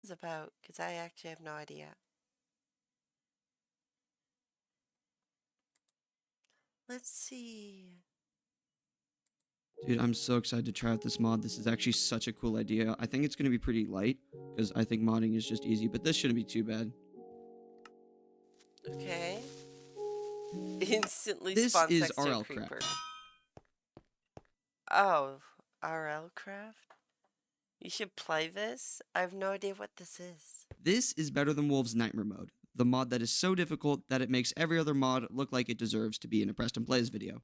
is about? Because I actually have no idea. Let's see. Dude, I'm so excited to try out this mod. This is actually such a cool idea. I think it's going to be pretty light, because I think modding is just easy, but this shouldn't be too bad. Okay. Instantly This spawns is next to a RL creeper. Craft. Oh, RL Craft? You should play this? I have no idea what this is. This is Better Than Wolves Nightmare Mode, the mod that is so difficult that it makes every other mod look like it deserves to be in a Preston Plays video.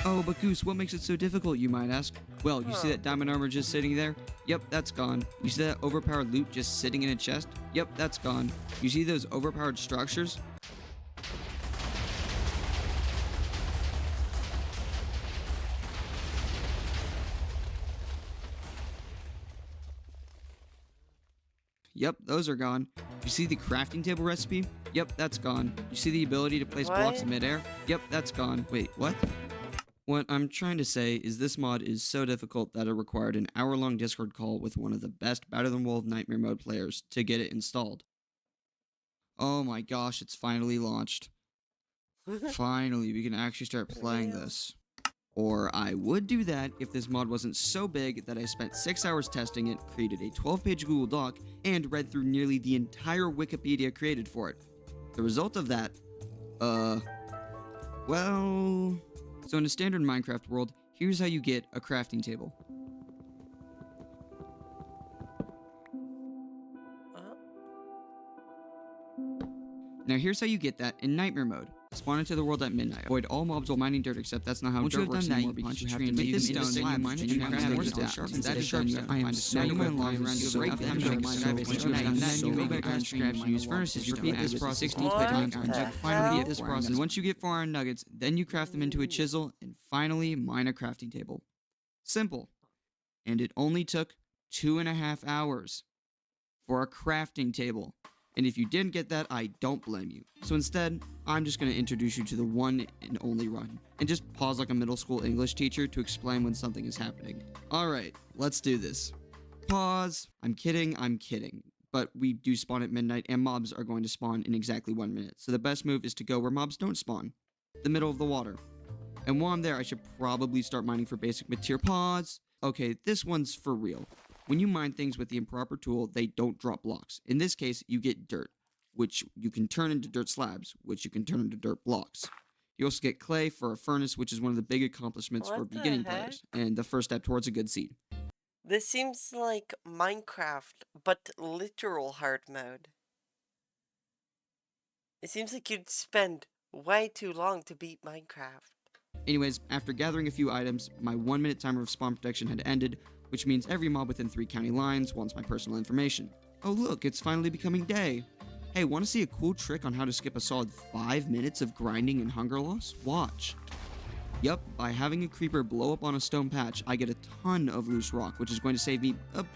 Oh, but Goose, what makes it so difficult, you might ask? Well, you see that diamond armor just sitting there? Yep, that's gone. You see that overpowered loot just sitting in a chest? Yep, that's gone. You see those overpowered structures? Yep, those are gone. You see the crafting table recipe? Yep, that's gone. You see the ability to place blocks in midair? Yep, that's gone. Wait, what? What I'm trying to say is this mod is so difficult that it required an hour-long Discord call with one of the best Better Than Wolf Nightmare Mode players to get it installed. Oh my gosh, it's finally launched. Finally, we can actually start playing this. Or I would do that if this mod wasn't so big that I spent 6 hours testing it, created a 12-page Google Doc, and read through nearly the entire Wikipedia created for it. The result of that, well... So in a standard Minecraft world, here's how you get a crafting table. Now here's how you get that in Nightmare mode. Spawn into the world at midnight. Avoid all mobs while mining dirt, except that's not how dirt works anymore because you have to make this stone, then you mine it, and you craft more stone. That is sharpstone. I am so good at lying around. You have enough time to make a skybase. Once you have done that, you make iron scraps, you use furnaces, you repeat this process 16 times until you finally get this process. Once you get 4 iron nuggets, then you craft them into a chisel, and finally mine a crafting table. Simple. And it only took 2.5 hours for a crafting table. And if you didn't get that, I don't blame you. So instead, I'm just going to introduce you to the one and only run, and just pause like a middle school English teacher to explain when something is happening. Alright, let's do this. Pause. I'm kidding. But we do spawn at midnight, and mobs are going to spawn in exactly 1 minute. So the best move is to go where mobs don't spawn. The middle of the water. And while I'm there, I should probably start mining for basic material. Pause. Okay, this one's for real. When you mine things with the improper tool, they don't drop blocks. In this case, you get dirt, which you can turn into dirt slabs, which you can turn into dirt blocks. You also get clay for a furnace, which is one of the big accomplishments for beginning players, and the first step towards a good seed. This seems like Minecraft, but literal hard mode. It seems like you'd spend way too long to beat Minecraft. Anyways, after gathering a few items, my 1 minute timer of spawn protection had ended, which means every mob within 3 county lines wants my personal information. Oh look, it's finally becoming day. Hey, want to see a cool trick on how to skip a solid 5 minutes of grinding and hunger loss? Watch. Yup, by having a creeper blow up on a stone patch, I get a ton of loose rock, which is going to save me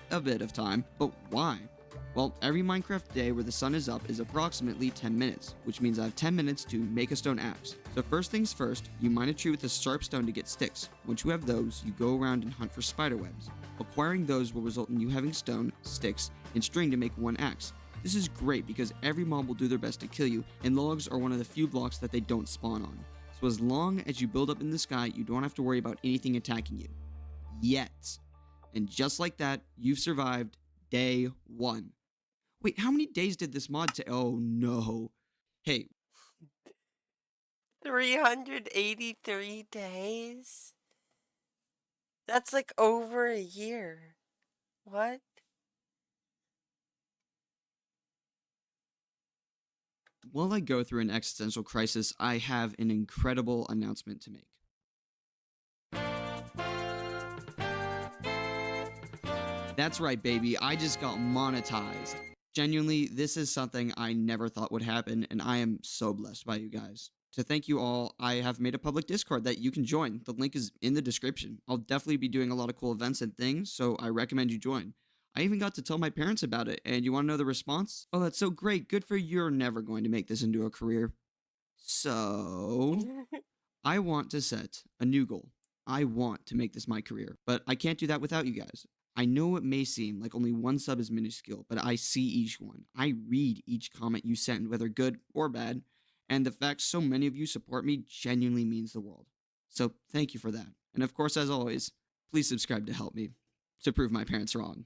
a bit of time. But why? Well, every Minecraft day where the sun is up is approximately 10 minutes, which means I have 10 minutes to make a stone axe. So first things first, you mine a tree with a sharp stone to get sticks. Once you have those, you go around and hunt for spider webs. Acquiring those will result in you having stone, sticks, and string to make one axe. This is great because every mob will do their best to kill you, and logs are one of the few blocks that they don't spawn on. So as long as you build up in the sky, you don't have to worry about anything attacking you. Yet. And just like that, you've survived day 1. Wait, how many days did this mod take? Oh no. Hey. 383 days? That's like over a year. What? While I go through an existential crisis, I have an incredible announcement to make. That's right, baby. I just got monetized. Genuinely, this is something I never thought would happen, and I am so blessed by you guys. To thank you all, I have made a public Discord that you can join. The link is in the description. I'll definitely be doing a lot of cool events and things, so I recommend you join. I even got to tell my parents about it, and you want to know the response? Oh, that's so great. Good for you. You're never going to make this into a career. So, I want to set a new goal. I want to make this my career, but I can't do that without you guys. I know it may seem like only one sub is minuscule, but I see each one. I read each comment you send, whether good or bad, and the fact so many of you support me genuinely means the world. So thank you for that. And of course, as always, please subscribe to help me, to prove my parents wrong.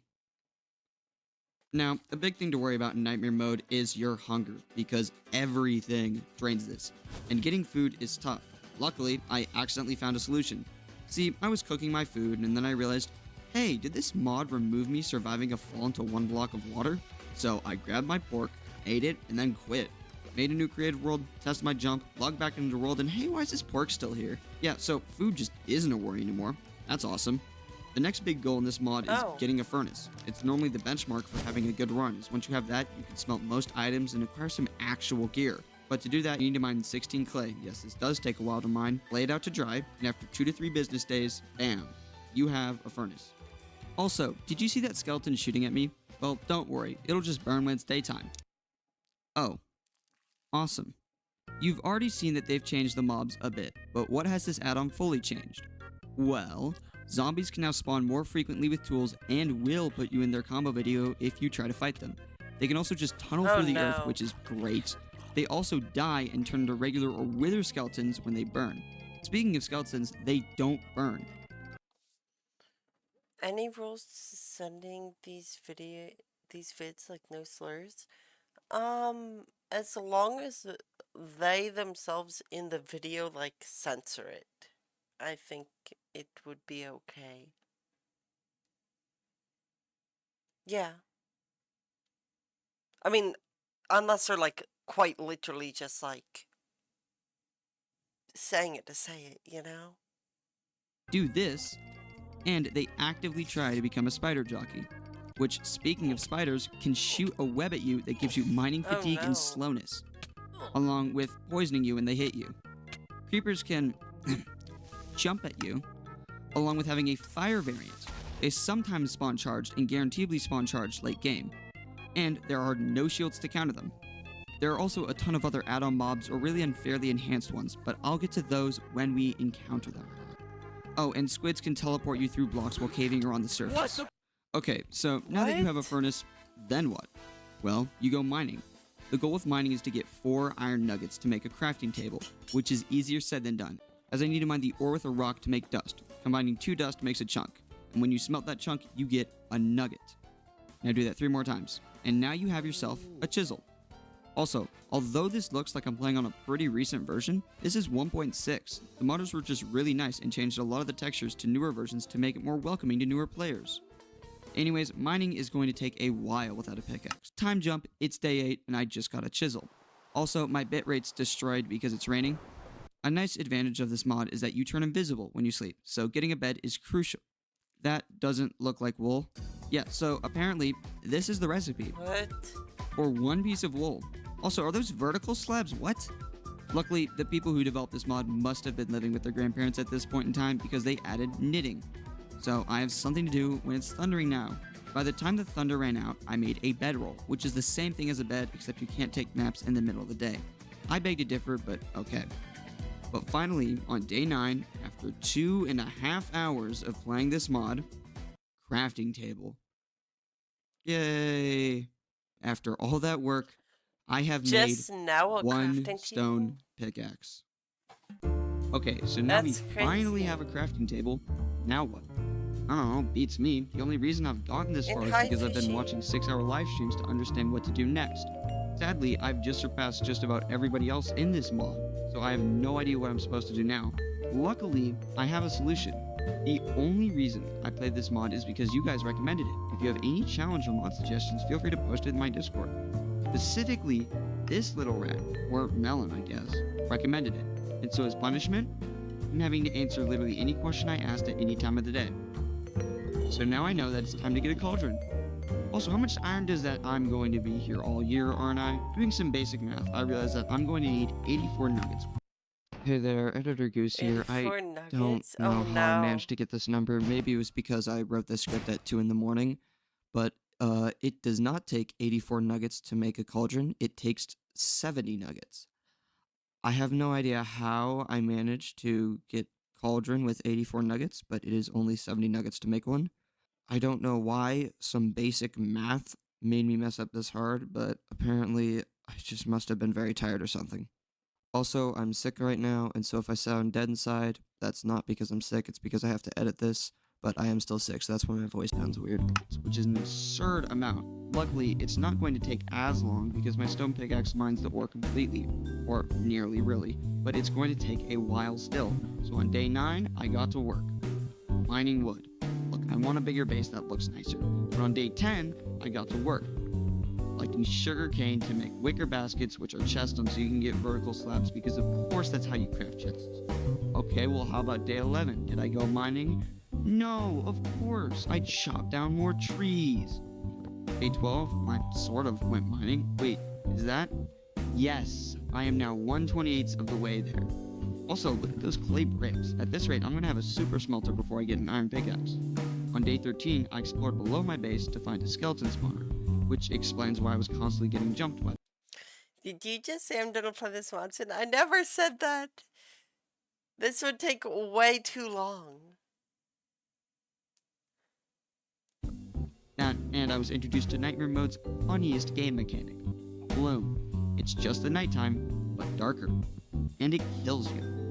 Now, a big thing to worry about in Nightmare Mode is your hunger, because everything drains this, and getting food is tough. Luckily, I accidentally found a solution. See, I was cooking my food, and then I realized, hey, did this mod remove me surviving a fall into 1 block of water? So I grabbed my pork, ate it, and then quit. Made a new creative world, tested my jump, logged back into the world, and hey, why is this pork still here? Yeah, so food just isn't a worry anymore. That's awesome. The next big goal in this mod is getting a furnace. It's normally the benchmark for having a good run, as once you have that, you can smelt most items and acquire some actual gear. But to do that, you need to mine 16 clay. Yes, this does take a while to mine, lay it out to dry, and after 2 to 3 business days, bam, you have a furnace. Also, did you see that skeleton shooting at me? Well, don't worry, it'll just burn when it's daytime. Oh, awesome. You've already seen that they've changed the mobs a bit, but what has this add-on fully changed? Well, zombies can now spawn more frequently with tools and will put you in their combo video if you try to fight them. They can also just tunnel through the earth, which is great. They also die and turn into regular or wither skeletons when they burn. Speaking of skeletons, they don't burn. Any rules to sending these vids, like no slurs? As long as they themselves in the video, like, censor it, I think it would be okay. Yeah. I mean, unless they're, like, quite literally just, like, saying it to say it, you know? Do this, and they actively try to become a spider jockey, which, speaking of spiders, can shoot a web at you that gives you mining fatigue and slowness, along with poisoning you when they hit you. Creepers can jump at you, along with having a fire variant. They sometimes spawn charged and guaranteedly spawn charged late game, and there are no shields to counter them. There are also a ton of other add-on mobs or really unfairly enhanced ones, but I'll get to those when we encounter them. Oh, and squids can teleport you through blocks while caving or on the surface. Okay, so now that you have a furnace, then what? Well, you go mining. The goal with mining is to get 4 iron nuggets to make a crafting table, which is easier said than done, as I need to mine the ore with a rock to make dust. Combining 2 dust makes a chunk, and when you smelt that chunk, you get a nugget. Now do that 3 more times, and now you have yourself a chisel. Also, although this looks like I'm playing on a pretty recent version, this is 1.6. The modders were just really nice and changed a lot of the textures to newer versions to make it more welcoming to newer players. Anyways, mining is going to take a while without a pickaxe. Time jump, it's day 8 and I just got a chisel. Also, my bitrate's destroyed because it's raining. A nice advantage of this mod is that you turn invisible when you sleep, so getting a bed is crucial. That doesn't look like wool. Yeah, so apparently, this is the recipe. What? For 1 piece of wool. Also, are those vertical slabs? What? Luckily, the people who developed this mod must have been living with their grandparents at this point in time because they added knitting. So I have something to do when it's thundering now. By the time the thunder ran out, I made a bedroll, which is the same thing as a bed, except you can't take naps in the middle of the day. I beg to differ, but okay. But finally, on day 9, after 2.5 hours of playing this mod, crafting table. Yay! After all that work, I have made one stone pickaxe. Okay, so now we finally have a crafting table. Now what? I don't know, beats me. The only reason I've gotten this far is because I've been watching 6-hour live streams to understand what to do next. Sadly, I've just surpassed just about everybody else in this mod, so I have no idea what I'm supposed to do now. Luckily, I have a solution. The only reason I played this mod is because you guys recommended it. If you have any challenge or mod suggestions, feel free to post it in my Discord. Specifically, this little rat, or melon I guess, recommended it. And so as punishment, I'm having to answer literally any question I asked at any time of the day. So now I know that it's time to get a cauldron. Also, how much iron does that I'm going to be here all year, aren't I? Doing some basic math, I realize that I'm going to need 84 nuggets. Hey there, Editor Goose here. I don't know how I managed to get this number. Maybe it was because I wrote the script at 2 in the morning. But it does not take 84 nuggets to make a cauldron. It takes 70 nuggets. I have no idea how I managed to get cauldron with 84 nuggets, but it is only 70 nuggets to make one. I don't know why some basic math made me mess up this hard, but apparently I just must have been very tired or something. Also, I'm sick right now, and so if I sound dead inside, that's not because I'm sick, it's because I have to edit this, but I am still sick, so that's why my voice sounds weird. Which is an absurd amount. Luckily, it's not going to take as long because my stone pickaxe mines the ore completely, or nearly really, but it's going to take a while still. So on day 9, I got to work, mining wood. Look, I want a bigger base that looks nicer, but on day 10, I got to work, collecting sugar cane to make wicker baskets, which are chests on so you can get vertical slabs, because of course that's how you craft chests. Okay, well how about day 11? Did I go mining? No, of course. I chopped down more trees. Day 12, I sort of went mining. Wait, is that? Yes, I am now 1/28 of the way there. Also, look at those clay bricks. At this rate, I'm going to have a super smelter before I get an iron pickaxe. On day 13, I explored below my base to find a skeleton spawner, which explains why I was constantly getting jumped by. Did you just say I'm gonna play this once? And I never said that. This would take way too long. And I was introduced to Nightmare Mode's funniest game mechanic, Bloom. It's just the nighttime, but darker. And it kills you.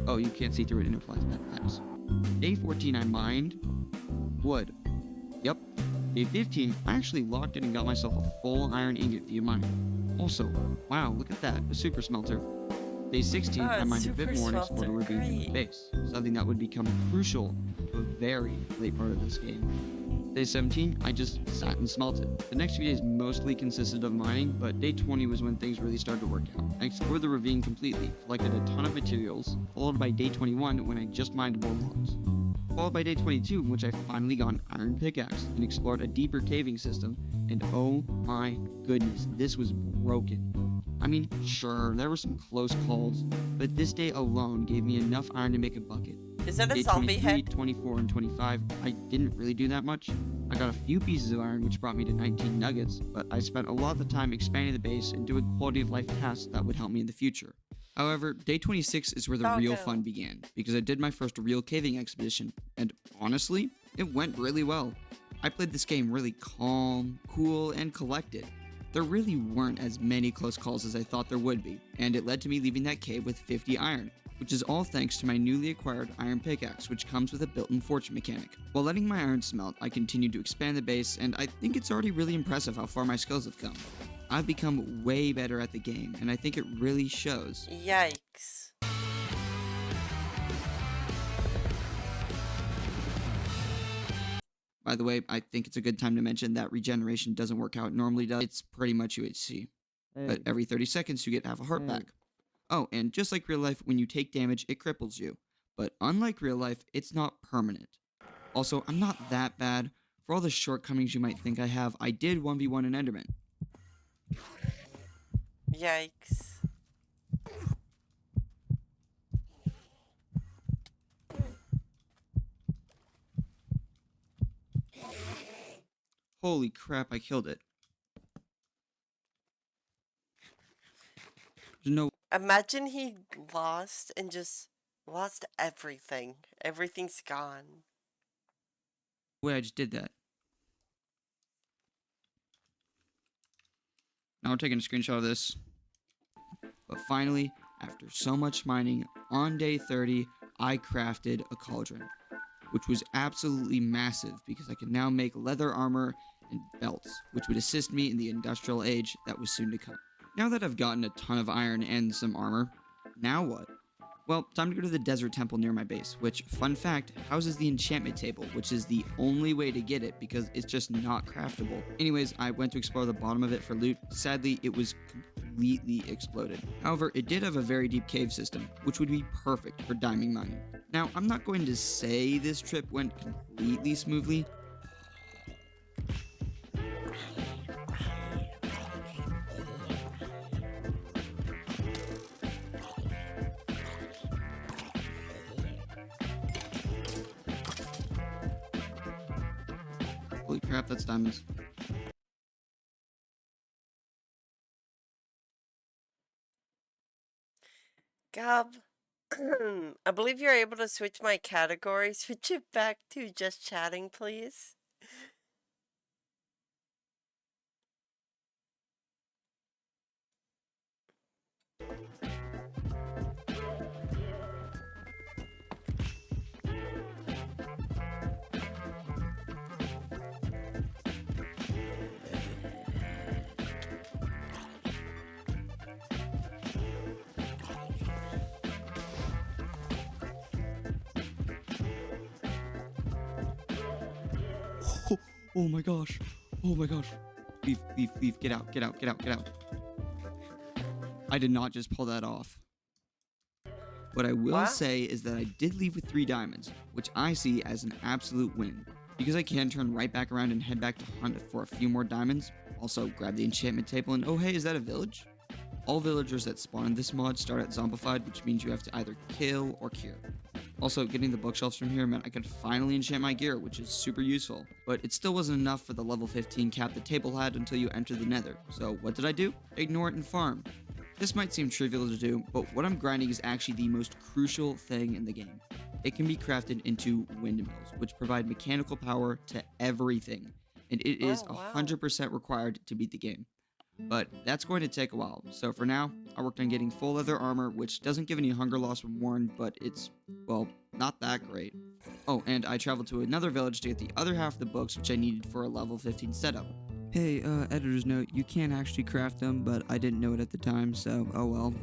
Oh, you can't see through it and it applies bad vibes. Day 14, I mined wood. Yep. Day 15, I actually locked in and got myself a full iron ingot via mining. Also, wow, look at that, a super smelter. Day 16, I mined a bit more and explored a ravine in the base, something that would become crucial to a very late part of this game. Day 17, I just sat and smelted. The next few days mostly consisted of mining, but day 20 was when things really started to work out. I explored the ravine completely, collected a ton of materials, followed by day 21 when I just mined more logs. Followed by day 22 in which I finally got an iron pickaxe and explored a deeper caving system, and oh my goodness, this was broken. I mean, sure, there were some close calls, but this day alone gave me enough iron to make a bucket. Is that a Day zombie 23, head? 24, and 25, I didn't really do that much. I got a few pieces of iron, which brought me to 19 nuggets, but I spent a lot of the time expanding the base and doing quality of life tasks that would help me in the future. However, day 26 is where the real fun began, because I did my first real caving expedition, and honestly, it went really well. I played this game really calm, cool, and collected. There really weren't as many close calls as I thought there would be, and it led to me leaving that cave with 50 iron, which is all thanks to my newly acquired iron pickaxe, which comes with a built-in fortune mechanic. While letting my iron smelt, I continued to expand the base, and I think it's already really impressive how far my skills have come. I've become way better at the game, and I think it really shows. Yikes. By the way, I think it's a good time to mention that regeneration doesn't work how it normally does. It's pretty much UHC. But every 30 seconds, you get half a heart back. Oh, and just like real life, when you take damage, it cripples you. But unlike real life, it's not permanent. Also, I'm not that bad. For all the shortcomings you might think I have, I did 1v1 an Enderman. Yikes. Holy crap, I killed it. There's no Imagine he lost and just lost everything. Everything's gone. way I just did that. Now we're taking a screenshot of this. But finally, after so much mining, on day 30, I crafted a cauldron, which was absolutely massive because I could now make leather armor and belts, which would assist me in the industrial age that was soon to come. Now that I've gotten a ton of iron and some armor, now what? Well, time to go to the desert temple near my base, which, fun fact, houses the enchantment table, which is the only way to get it because it's just not craftable. Anyways, I went to explore the bottom of it for loot. Sadly, it was completely exploded. However, it did have a very deep cave system, which would be perfect for diamond mining. Now, I'm not going to say this trip went completely smoothly. Holy crap, that's diamonds. Gab, I believe you're able to switch my category. Switch it back to just chatting, please. Oh my gosh. Oh my gosh. Leave, leave, leave. Get out, get out, get out, get out. I did not just pull that off. What I will Wow. say is that I did leave with 3 diamonds, which I see as an absolute win. Because I can turn right back around and head back to hunt for a few more diamonds. Also, grab the enchantment table and oh hey, is that a village? All villagers that spawn in this mod start at zombified, which means you have to either kill or cure. Also, getting the bookshelves from here meant I could finally enchant my gear, which is super useful. But it still wasn't enough for the level 15 cap the table had until you enter the nether. So what did I do? Ignore it and farm. This might seem trivial to do, but what I'm grinding is actually the most crucial thing in the game. It can be crafted into windmills, which provide mechanical power to everything, and it is Oh, wow. 100% required to beat the game. But that's going to take a while, so for now, I worked on getting full leather armor, which doesn't give any hunger loss when worn, but it's, well, not that great. Oh, and I traveled to another village to get the other half of the books, which I needed for a level 15 setup. Hey, editor's note, you can actually craft them, but I didn't know it at the time, so oh well.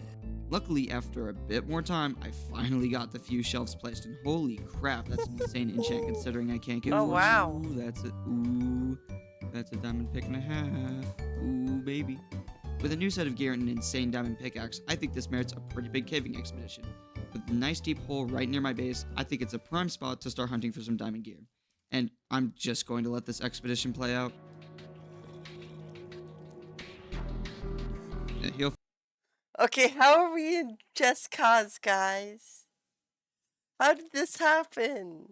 Luckily, after a bit more time, I finally got the few shelves placed, and holy crap, that's an insane enchant considering I can't get. Oh, wow. Ooh, that's a diamond pick and a half. Ooh, baby. With a new set of gear and an insane diamond pickaxe, I think this merits a pretty big caving expedition. With a nice deep hole right near my base, I think it's a prime spot to start hunting for some diamond gear. And I'm just going to let this expedition play out. He'll Okay, how are we in Just Cause, guys? How did this happen?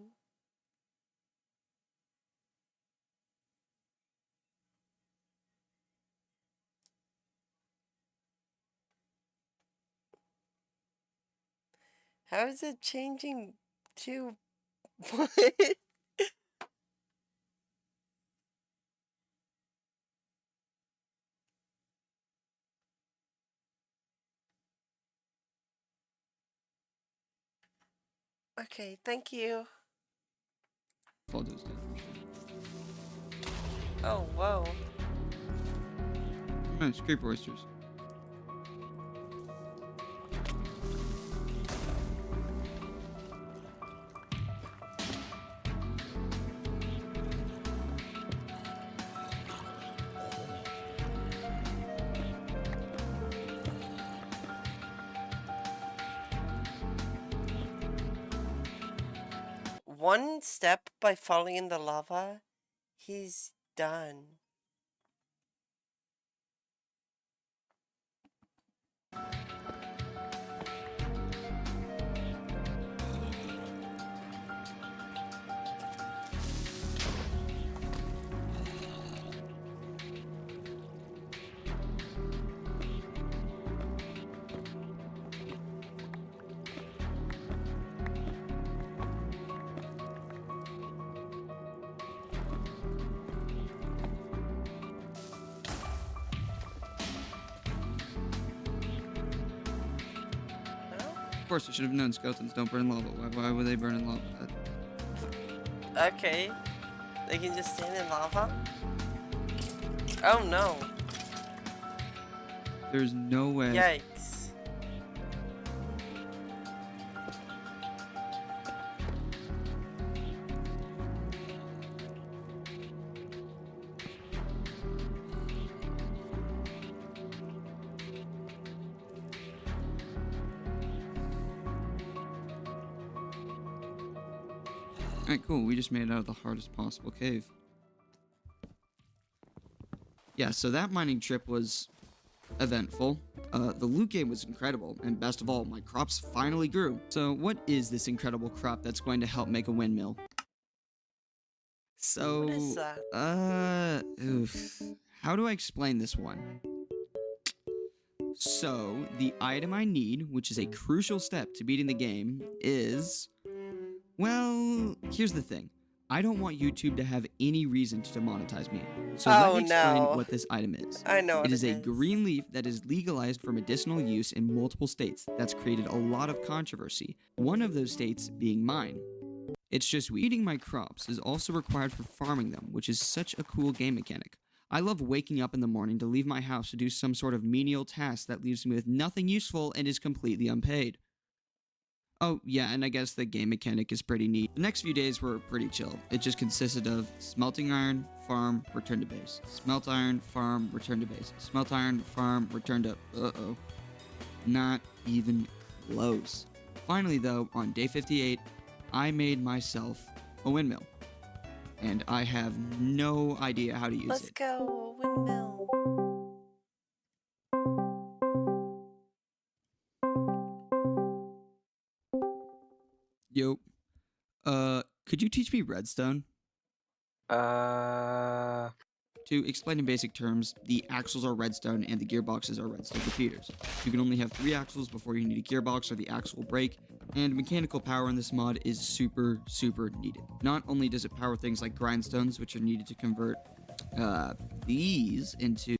How is it changing to what? Okay, thank you. fall those down. Oh, whoa. Nice, creeper oysters. One step by falling in the lava, he's done. Of course, I should have known skeletons don't burn lava. Why would they burn in lava? Okay. They can just stand in lava? Oh no. There's no way. Yikes. Alright, cool. We just made it out of the hardest possible cave. Yeah, so that mining trip was eventful. The loot game was incredible, and best of all, my crops finally grew. So what is this incredible crop that's going to help make a windmill? So, What is that? how do I explain this one? So, the item I need, which is a crucial step to beating the game, is... Well, here's the thing. I don't want YouTube to have any reason to demonetize me. So let me explain what this item is. I know what It is a green leaf that is legalized for medicinal use in multiple states. That's created a lot of controversy. One of those states being mine. It's just weeding my crops is also required for farming them, which is such a cool game mechanic. I love waking up in the morning to leave my house to do some sort of menial task that leaves me with nothing useful and is completely unpaid. Oh, yeah, and I guess the game mechanic is pretty neat. The next few days were pretty chill. It just consisted of smelting iron, farm, return to base. Smelt iron, farm, return to base. Smelt iron, farm, return to... Uh-oh. Not even close. Finally, though, on day 58, I made myself a windmill. And I have no idea how to use Let's it. go, windmill. Yo, could you teach me redstone? To explain in basic terms, the axles are redstone and the gearboxes are redstone repeaters. You can only have 3 axles before you need a gearbox or the axle will break, and mechanical power in this mod is super needed. Not only does it power things like grindstones, which are needed to convert these into...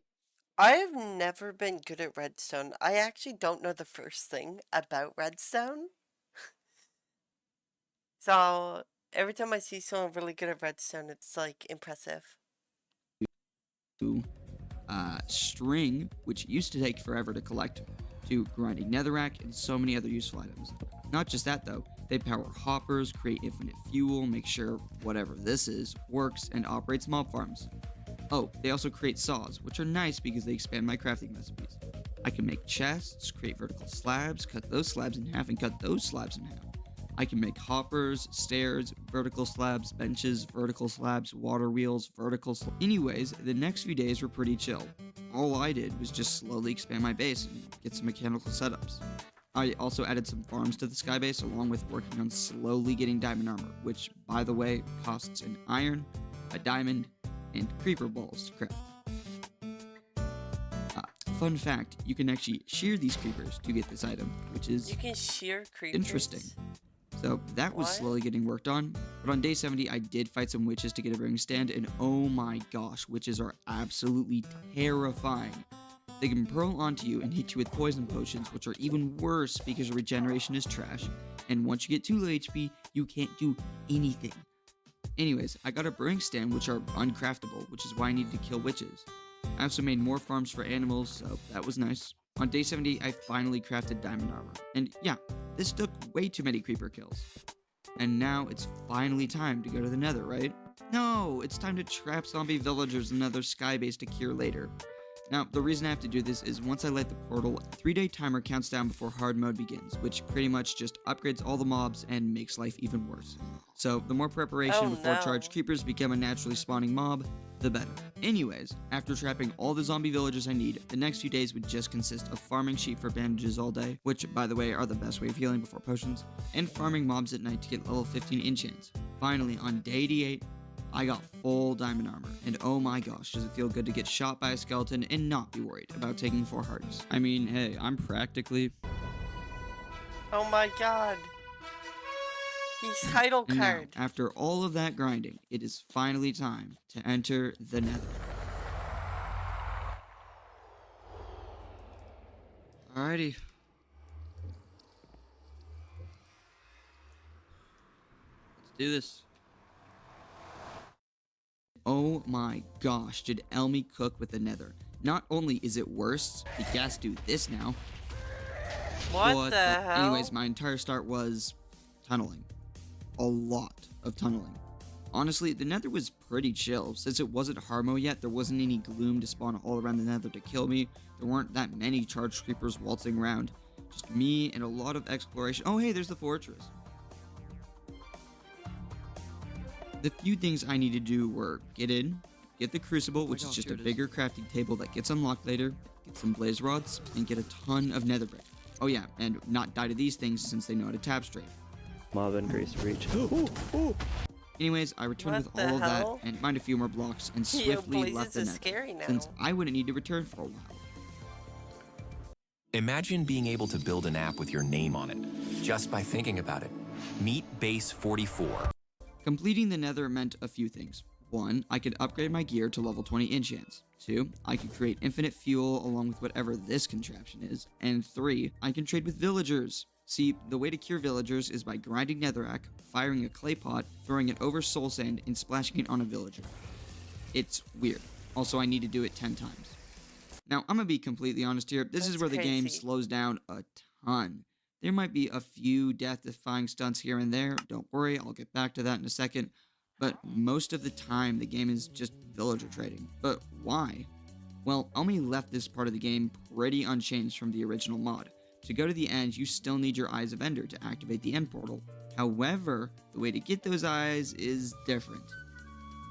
I have never been good at redstone. I actually don't know the first thing about redstone. So every time I see someone really good at redstone, it's like impressive. String, which used to take forever to collect, to grinding netherrack, and so many other useful items. Not just that though, they power hoppers, create infinite fuel, make sure whatever this is works, and operates mob farms. Oh, they also create saws, which are nice because they expand my crafting recipes. I can make chests, create vertical slabs, cut those slabs in half, and cut those slabs in half. I can make hoppers, stairs, vertical slabs, benches, vertical slabs, water wheels, Anyways, the next few days were pretty chill. All I did was just slowly expand my base and get some mechanical setups. I also added some farms to the sky base along with working on slowly getting diamond armor, which, by the way, costs an iron, a diamond, and creeper balls to craft. Fun fact, you can actually shear these creepers to get this item, which is... You can shear creepers? Interesting. So that was slowly getting worked on, but on day 70 I did fight some witches to get a brewing stand, and oh my gosh, witches are absolutely terrifying. They can pearl onto you and hit you with poison potions, which are even worse because your regeneration is trash, and once you get too low HP, you can't do anything. Anyways, I got a brewing stand which are uncraftable, which is why I needed to kill witches. I also made more farms for animals, so that was nice. On day 70, I finally crafted diamond armor. And yeah, this took way too many creeper kills. And now it's finally time to go to the nether, right? No, it's time to trap zombie villagers in another sky base to cure later. Now, the reason I have to do this is once I light the portal, a 3-day timer counts down before hard mode begins, which pretty much just upgrades all the mobs and makes life even worse. So, the more preparation before charged creepers become a naturally spawning mob, the better. Anyways, after trapping all the zombie villagers I need, the next few days would just consist of farming sheep for bandages all day, which, by the way, are the best way of healing before potions, and farming mobs at night to get level 15 enchants. Finally, on day 88, I got full diamond armor, and oh my gosh, does it feel good to get shot by a skeleton and not be worried about taking 4 hearts. I mean, hey, I'm practically... Oh my god. He's title card. And now, after all of that grinding, it is finally time to enter the nether. Alrighty. Let's do this. Oh my gosh, did Elmi cook with the nether. Not only is it worse, the gas do this now. What the hell? Anyways, my entire start was tunneling. A lot of tunneling. Honestly, the nether was pretty chill. Since it wasn't hard mode yet, there wasn't any gloom to spawn all around the nether to kill me. There weren't that many charged creepers waltzing around. Just me and a lot of exploration. Oh hey, there's the fortress. The few things I need to do were get in, get the crucible, which is just a bigger crafting table that gets unlocked later, get some blaze rods, and get a ton of nether brick. Oh yeah, and not die to these things since they know how to tab straight. Mob and Grace reach. Anyways, I returned with all of that and mined a few more blocks and swiftly left the nether, since I wouldn't need to return for a while. Imagine being able to build an app with your name on it, just by thinking about it. Meet Base 44. Completing the nether meant a few things. 1, I could upgrade my gear to level 20 enchants. 2, I could create infinite fuel along with whatever this contraption is. And 3, I can trade with villagers. See, the way to cure villagers is by grinding netherrack, firing a clay pot, throwing it over soul sand, and splashing it on a villager. It's weird. Also, I need to do it 10 times. Now, I'm gonna be completely honest here. This is where the game slows down a ton. There might be a few death-defying stunts here and there, don't worry, I'll get back to that in a second, but most of the time the game is just villager trading. But why? Well, Omi left this part of the game pretty unchanged from the original mod. To go to the end, you still need your Eyes of Ender to activate the end portal. However, the way to get those eyes is different.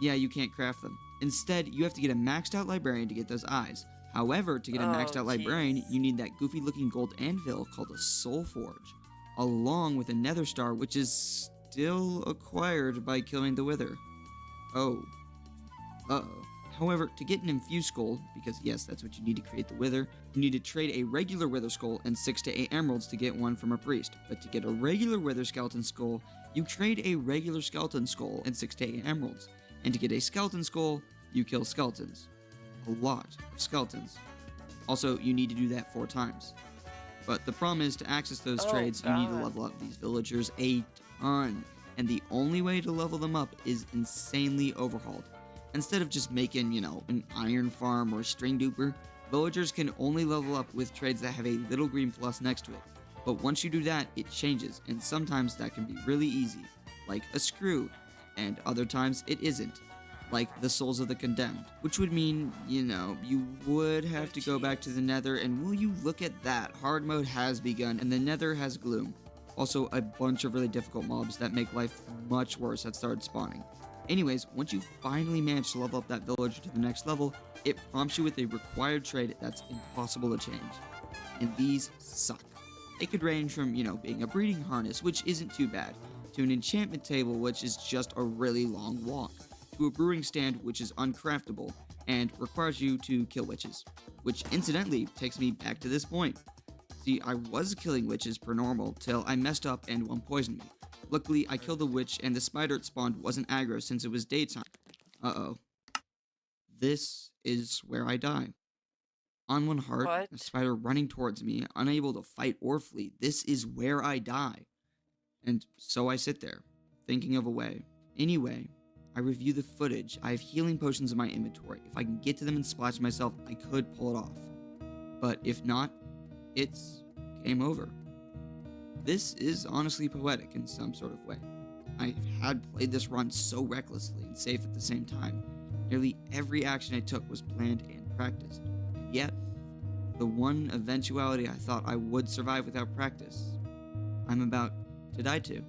Yeah, you can't craft them. Instead, you have to get a maxed out librarian to get those eyes. However, to get a maxed out librarian, you need that goofy looking gold anvil called a Soul Forge, along with a nether star, which is still acquired by killing the Wither. Oh. Uh-oh. However, to get an infused skull, because yes, that's what you need to create the Wither, you need to trade a regular Wither skull and 6 to 8 emeralds to get one from a priest. But to get a regular Wither skeleton skull, you trade a regular skeleton skull and 6 to 8 emeralds. And to get a skeleton skull, you kill skeletons. A lot of skeletons. Also, you need to do that 4 times. But the problem is, to access those trades, you need to level up these villagers a ton. And the only way to level them up is insanely overhauled. Instead of just making, an iron farm or a string duper, villagers can only level up with trades that have a little green plus next to it. But once you do that, it changes, and sometimes that can be really easy, like a screw, and other times it isn't, like the Souls of the Condemned, which would mean, you would have to go back to the Nether, and will you look at that, hard mode has begun, and the Nether has gloom. Also, a bunch of really difficult mobs that make life much worse have started spawning. Anyways, once you finally manage to level up that villager to the next level, it prompts you with a required trade that's impossible to change. And these suck. They could range from, being a breeding harness, which isn't too bad, to an enchantment table, which is just a really long walk, to a brewing stand, which is uncraftable, and requires you to kill witches. Which, incidentally, takes me back to this point. See, I was killing witches per normal, till I messed up and one poisoned me. Luckily, I killed the witch, and the spider it spawned wasn't aggro since it was daytime. Uh-oh. This is where I die. On one heart, a spider running towards me, unable to fight or flee. This is where I die. And so I sit there, thinking of a way. Anyway, I review the footage. I have healing potions in my inventory. If I can get to them and splash myself, I could pull it off. But if not, it's game over. This is honestly poetic in some sort of way. I had played this run so recklessly and safe at the same time. Nearly every action I took was planned and practiced. And yet, the one eventuality I thought I would survive without practice, I'm about to die to.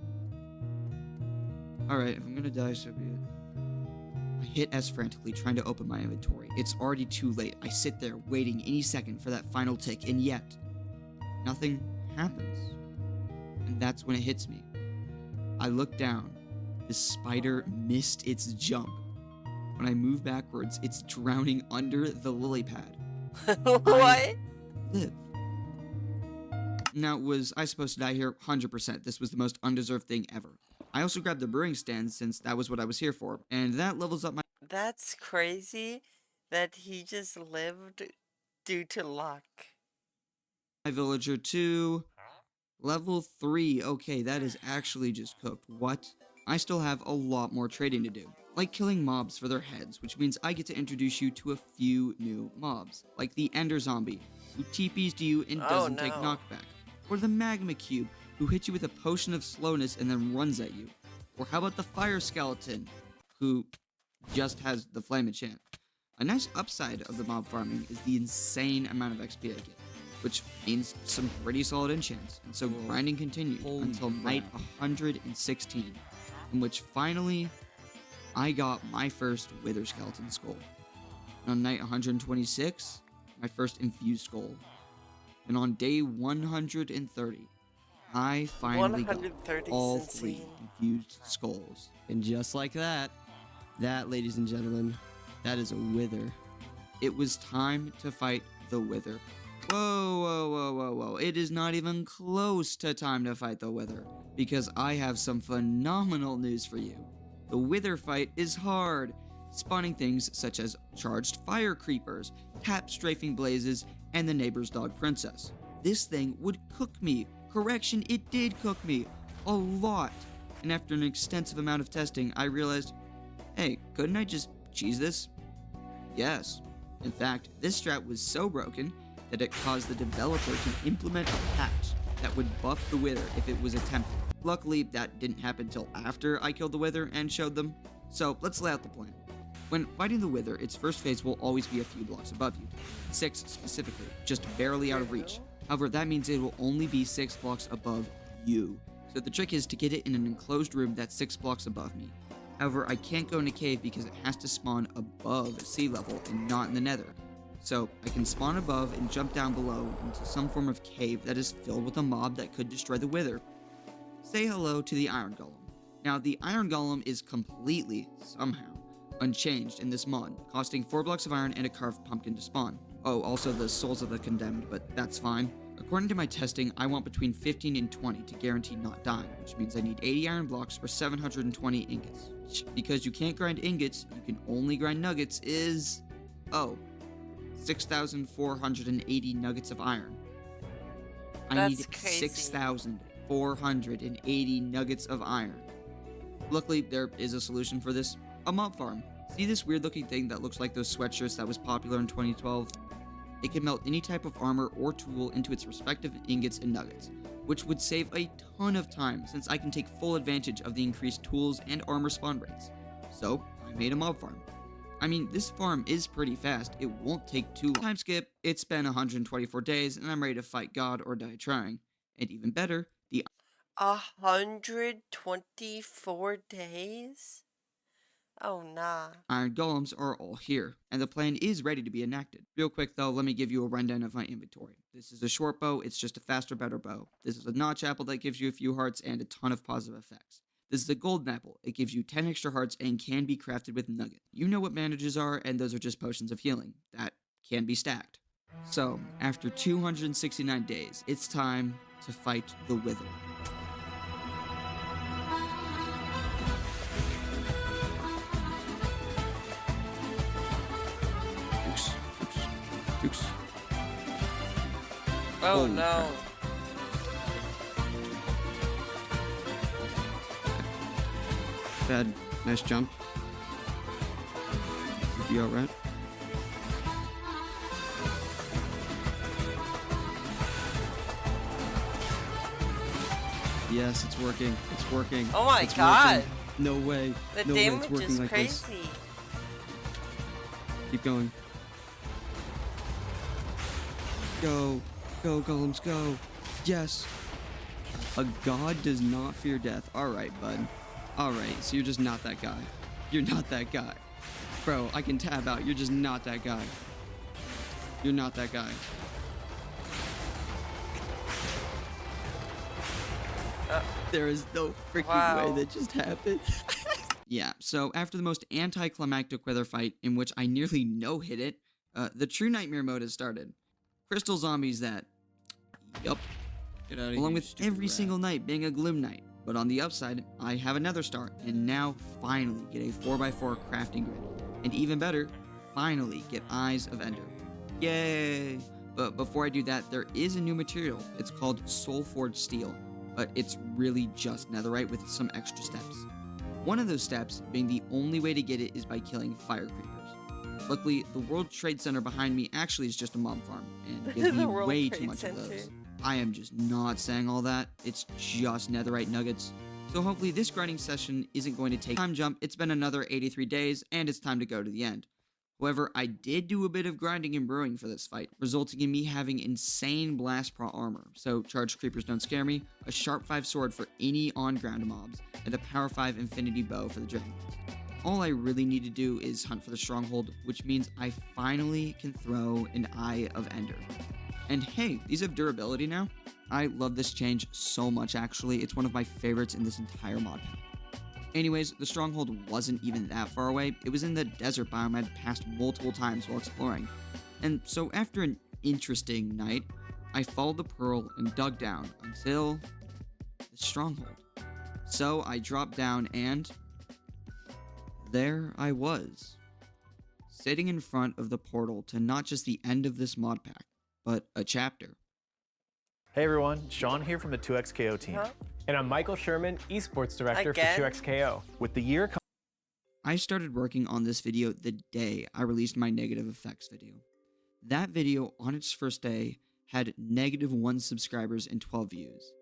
Alright, if I'm gonna die, so be it. I hit S frantically, trying to open my inventory. It's already too late. I sit there, waiting any second for that final tick, and yet, nothing happens. And that's when it hits me. I look down. The spider missed its jump. When I move backwards, it's drowning under the lily pad. What? I live. Now, was I supposed to die here? 100%. This was the most undeserved thing ever. I also grabbed the brewing stand since that was what I was here for, and that levels up my... That's crazy that he just lived due to luck. My villager to level 3. Okay, that is actually just cooked. What? I still have a lot more trading to do, like killing mobs for their heads, which means I get to introduce you to a few new mobs, like the Ender Zombie, who TPs to you and doesn't take knockback, or the Magma Cube, who hits you with a potion of slowness and then runs at you, or how about the Fire Skeleton, who just has the Flame enchant. A nice upside of the mob farming is the insane amount of XP I get, which means some pretty solid enchants, and so grinding continued until night 116, in which finally I got my first Wither Skeleton Skull. And on night 126, my first infused skull. And on day 130, I finally got all 3 infused skulls. And just like that, ladies and gentlemen, that is a Wither. It was time to fight the Wither. Whoa. It is not even close to time to fight the Wither, because I have some phenomenal news for you. The Wither fight is hard, spawning things such as charged fire creepers, tap strafing blazes, and the neighbor's dog princess. This thing would cook me. Correction, it did cook me. A lot. And after an extensive amount of testing, I realized, hey, couldn't I just cheese this? Yes. In fact, this strat was so broken that it caused the developer to implement a patch that would buff the wither if it was attempted. Luckily, that didn't happen till after I killed the wither and showed them. So let's lay out the plan. When fighting the wither, its first phase will always be a few blocks above you. 6 specifically, just barely out of reach. However, that means it will only be 6 blocks above you. So the trick is to get it in an enclosed room that's 6 blocks above me. However, I can't go in a cave because it has to spawn above sea level and not in the nether. So I can spawn above and jump down below into some form of cave that is filled with a mob that could destroy the wither. Say hello to the iron golem. Now the iron golem is completely, somehow, unchanged in this mod, costing 4 blocks of iron and a carved pumpkin to spawn. Oh, also the souls of the condemned, but that's fine. According to my testing, I want between 15 and 20 to guarantee not dying, which means I need 80 iron blocks or 720 ingots. Which, because you can't grind ingots, you can only grind nuggets, is... oh, 6,480 nuggets of iron. I need 6,480 nuggets of iron. Luckily, there is a solution for this. A mob farm. See this weird looking thing that looks like those sweatshirts that was popular in 2012? It can melt any type of armor or tool into its respective ingots and nuggets, which would save a ton of time since I can take full advantage of the increased tools and armor spawn rates. So, I made a mob farm. I mean, this farm is pretty fast, it won't take too long. Time skip, it's been 124 days and I'm ready to fight God or die trying. And even better, the 124 days? Oh, nah. iron golems are all here, and the plan is ready to be enacted. Real quick though, let me give you a rundown of my inventory. This is a short bow, it's just a faster, better bow. This is a notch apple that gives you a few hearts and a ton of positive effects. This is a golden apple, it gives you 10 extra hearts and can be crafted with nuggets. You know what bandages are, and those are just potions of healing. That can be stacked. So, after 269 days, it's time to fight the wither. Oops. Oh, Holy no. Bad. Nice jump. You alright? Yes, it's working. It's working. Oh my It's god. working. No way. The No way it's damage working is like this. crazy. Keep going. Go. Go, golems, go. Yes. A god does not fear death. Alright, bud. Alright, so you're just not that guy. You're not that guy. Bro, I can tab out. You're just not that guy. You're not that guy. There is no freaking way that just happened. Yeah, so after the most anticlimactic weather fight in which I nearly no-hit it, the true nightmare mode has started. Crystal zombies that... Yup. Get out of Along here, with stupid every rat. single night being a gloom night. But on the upside, I have another start, and now finally get a 4x4 crafting grid. And even better, finally get Eyes of Ender. Yay! But before I do that, there is a new material. It's called Soulforged Steel, but it's really just netherite with some extra steps. One of those steps being the only way to get it is by killing fire creepers. Luckily, the World Trade Center behind me actually is just a mob farm, and gives me The World way Trade too much Center. of those. I am just not saying all that, it's just netherite nuggets. So hopefully this grinding session isn't going to take time jump, it's been another 83 days, and it's time to go to the end. However, I did do a bit of grinding and brewing for this fight, resulting in me having insane blast pro armor, so charged creepers don't scare me, a sharp 5 sword for any on-ground mobs, and a power 5 infinity bow for the dragons. All I really need to do is hunt for the stronghold, which means I finally can throw an Eye of Ender. And hey, these have durability now. I love this change so much actually, it's one of my favorites in this entire mod pack. Anyways, the stronghold wasn't even that far away, it was in the desert biome I'd passed multiple times while exploring. And so after an interesting night, I followed the pearl and dug down until the stronghold. So I dropped down and there I was, sitting in front of the portal to not just the end of this mod pack, but a chapter. Hey everyone, Sean here from the 2XKO team. Huh? And I'm Michael Sherman, Esports Director Again? for 2XKO. With the year I started working on this video the day I released my negative effects video. That video, on its first day, had -1 subscribers and 12 views.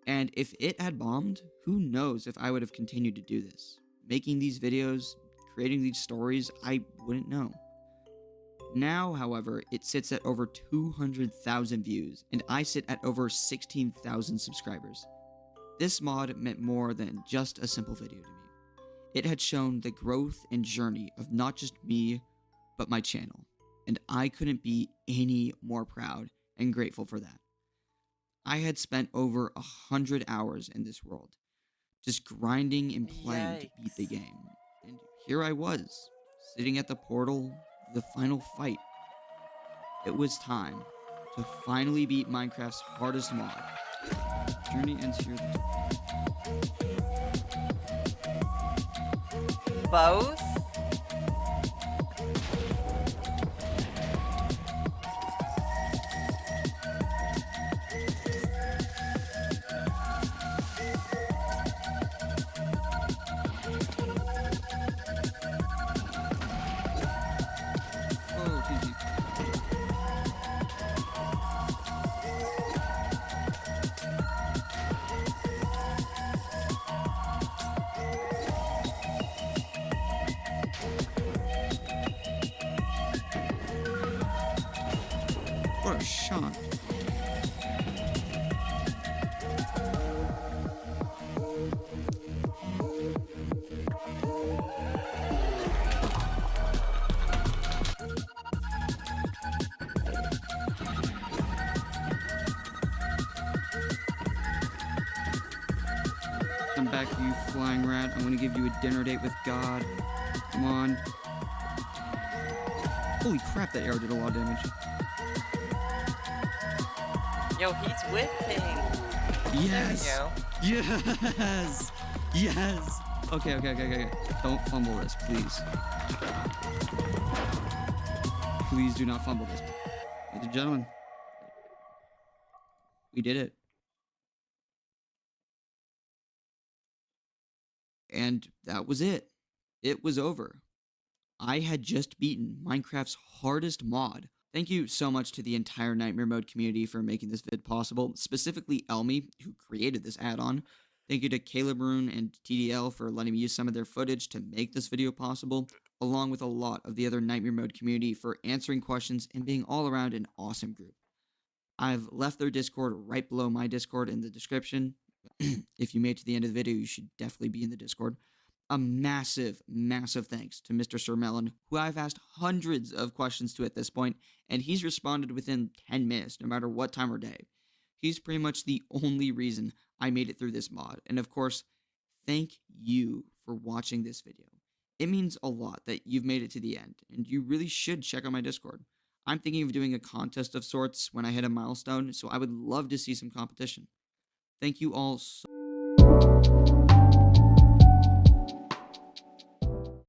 And if it had bombed, who knows if I would have continued to do this. Making these videos, creating these stories, I wouldn't know. Now, however, it sits at over 200,000 views, and I sit at over 16,000 subscribers. This mod meant more than just a simple video to me. It had shown the growth and journey of not just me, but my channel, and I couldn't be any more proud and grateful for that. I had spent over 100 hours in this world, just grinding and playing to beat the Yikes. game. And here I was, sitting at the portal, the final fight. It was time to finally beat Minecraft's hardest mod. Journey ends here. Both? Oh, easy. What a shot. Come back, you flying rat. I'm gonna give you a dinner date with God. Come on. Holy crap, that arrow did a lot of damage. Yo, he's whipping. Yes! There we go. Yes! Yes! Okay. Don't fumble this, please. Please do not fumble this. Ladies and gentlemen, we did it. And that was it. It was over. I had just beaten Minecraft's hardest mod. Thank you so much to the entire Nightmare Mode community for making this vid possible, specifically Elmi, who created this add-on. Thank you to Caleb Rune and TDL for letting me use some of their footage to make this video possible, along with a lot of the other Nightmare Mode community for answering questions and being all around an awesome group. I've left their Discord right below my Discord in the description. If you made it to the end of the video, you should definitely be in the Discord. A massive thanks to Mr. Sir Melon, who I've asked hundreds of questions to at this point, and he's responded within 10 minutes, no matter what time or day. He's pretty much the only reason I made it through this mod. And of course, thank you for watching this video. It means a lot that you've made it to the end, and you really should check out my Discord. I'm thinking of doing a contest of sorts when I hit a milestone, so I would love to see some competition. Thank you all so